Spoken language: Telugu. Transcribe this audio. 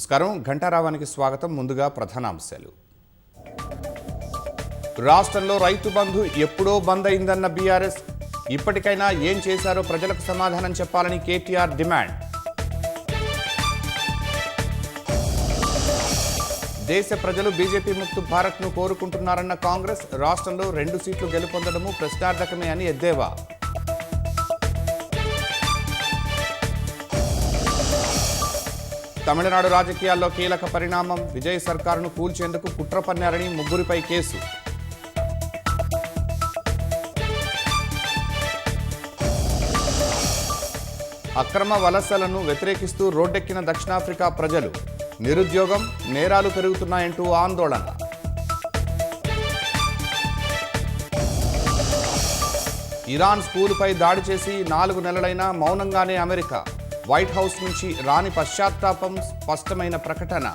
నమస్కారం. ఘంటారావానికి స్వాగతం. ముందుగా ప్రధానాంశాలు. రాష్ట్రంలో రైతు బంధు ఎప్పుడో బంద్ అయిందన్న బీఆర్ఎస్. ఇప్పటికైనా ఏం చేశారో ప్రజలకు సమాధానం చెప్పాలని కేటీఆర్ డిమాండ్. దేశ ప్రజలు బీజేపీ ముక్త భారత్ను కోరుకుంటున్నారన్న కాంగ్రెస్. రాష్ట్రంలో 2 సీట్లు గెలుపొందడము ప్రశ్నార్థకమే అని ఎద్దేవా. తమిళనాడు రాజకీయాల్లో కీలక పరిణామం. విజయ్ సర్కారును కూల్చేందుకు కుట్ర పన్నారని ముగ్గురిపై కేసు. అక్రమ వలసలను వ్యతిరేకిస్తూ రోడ్డెక్కిన దక్షిణాఫ్రికా ప్రజలు. నిరుద్యోగం, నేరాలు పెరుగుతున్నాయంటూ ఆందోళన. ఇరాన్ స్కూలుపై దాడి చేసి 4 నెలలైనా మౌనంగానే అమెరికా. వైట్ హౌస్ నుంచి రాని పశ్చాత్తాపం, స్పష్టమైన ప్రకటన.